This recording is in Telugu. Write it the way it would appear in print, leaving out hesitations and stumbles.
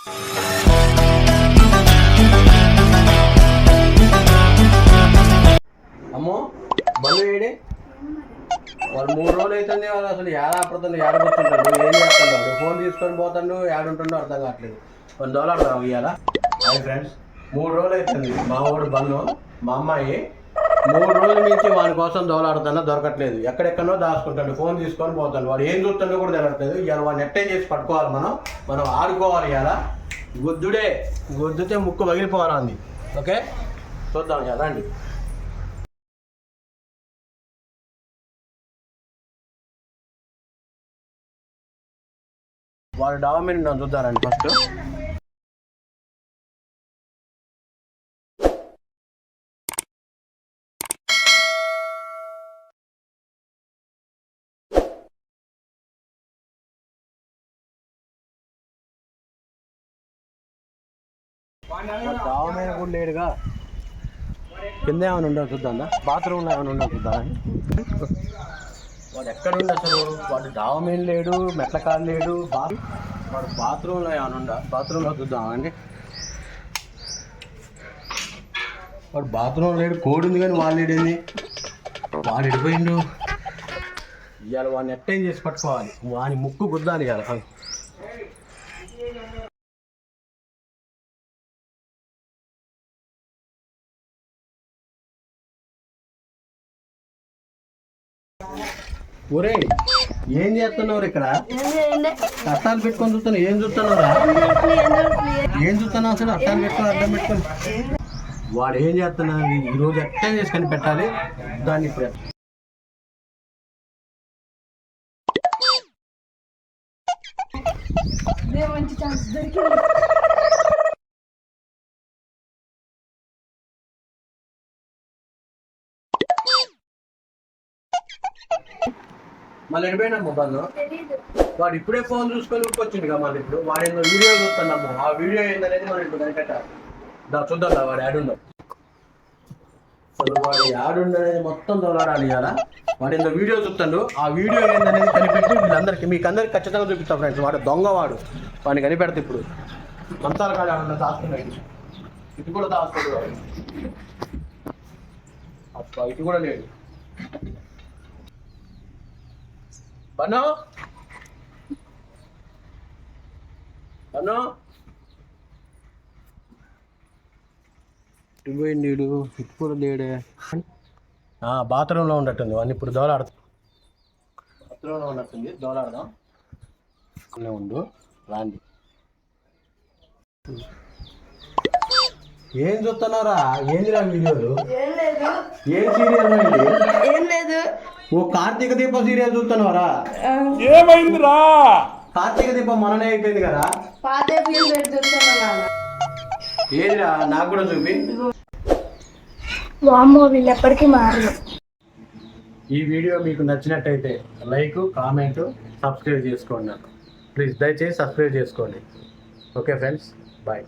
అమ్మో బండి వేడి వాళ్ళు 3 రోజులు అవుతుంది. వాళ్ళు అసలు ఏడాడుతుంది ఏడబడుతుంటాడు. ఏం చేస్తున్నాడు? ఫోన్ తీసుకొని పోతాడు, ఏడుంటుండో అర్థం కావట్లేదు. $1 ఇవ్వాలా? హాయ్ ఫ్రెండ్స్, 3 రోజులు అవుతుంది మా వాడు బంధు మా అమ్మాయి 3 రోజుల నుంచి వాడి కోసం దోలాడుతున్నా దొరకట్లేదు. ఎక్కడెక్కడో దాచుకుంటాడు, ఫోన్ తీసుకొని పోతాడు. వాడు ఏం చూస్తుండో కూడా తెలియట్లేదు. ఇవాళ వాడిని ఎట్టే చేసి పట్టుకోవాలి, మనం ఆడుకోవాలి. ఇవాళ గుద్దితే ముక్కు పగిలిపోవాలి. ఓకే, చూద్దాం కదా అండి. వాడు డామిని నన్ను చూద్దారండి ఫస్ట్. డామైన కూడా లేడుగా. కింద ఏమైనా ఉండవు చూద్దా, బాత్రూంలో ఏమైనా ఉండవు చూద్దా. వాడు ఎక్కడుండి అసలు? వాడు డామేం లేడు, మెట్ల కాలు లేడు. వాడు బాత్రూంలో ఏమైనా ఉండ, బాత్రూంలో చూద్దామండి. వాడు బాత్రూంలో లేడు. కోడి ఉంది కానీ వాడు లేడేంది? వాడు ఎడిపోయిండు. ఇవాళ వాడిని ఎట్టేం చేసి పట్టుకోవాలి. వాని ముక్కు గుద్దాలి కదా. ఒరే, ఏం చేస్తున్నావు ఇక్కడ? అట్టాలు పెట్టుకొని చూస్తున్నావు. ఏం చూస్తున్నావురా? ఏం చూస్తున్నావు అసలు? అట్టాలు పెట్టుకొని అడ్డం పెట్టుకొని. వాడు ఏం చేస్తున్నాడు? ఈరోజు ఎట్టా చేసి కనిపెట్టాలి దాన్ని. ఇప్పుడు మళ్ళీ ఎడిపోయినా మొబైల్లో వాడు ఇప్పుడే ఫోన్ చూసుకొని వచ్చింది కదా. మళ్ళీ ఇప్పుడు వాడు ఏదో వీడియో చూస్తున్నాము. ఆ వీడియో ఏందనేది మనం ఇప్పుడు కనిపెట్టాలి. చూద్దాం వాడు యాడుండవు. అసలు వాడు యాడుండనేది మొత్తం దొలాడాలి కదా. వాడు ఏదో వీడియో చూస్తాడు. ఆ వీడియో ఏందనేది కనిపెట్టి మీకు అందరికి ఖచ్చితంగా చూపిస్తాం ఫ్రెండ్స్. వాడు దొంగవాడు. వాడిని కనిపెడతా ఇప్పుడు. మంచాల కాడ ఏమన్నా దాచుకున్నాడు. ఇది కూడా దాచుకోడు వాడు. అబ్బా, ఇది కూడా లేడు. బనో పోయిండు. ఇప్పుడు లేడే. బాత్రూంలో ఉన్నట్టుంది. వాడిని ఇప్పుడు దోలాడుతాం. బాత్రూంలో ఉన్నట్టుంది, దోలాడదాం. ఉండు రాండి. ఏం చూస్తున్నారా? ఏందిరా వీడియోలు? ఏం సీరియల్ అయింది? ఏం లేదు. ఓ కార్తీక దీపం సీరియల్ చూస్తున్నావరా? ఏమైందిరా? కార్తీక దీపం మననే అయిపోయింది కదా. ఏదిరా? నాకు కూడా చూపి. వామ్మో, వీళ్ళు ఎప్పటికీ మారరు. ఈ వీడియో మీకు నచ్చినట్టయితే లైక్, కామెంట్, సబ్స్క్రైబ్ చేసుకోండి. నాకు ప్లీజ్ దయచేసి సబ్స్క్రైబ్ చేసుకోండి. Okay friends, bye.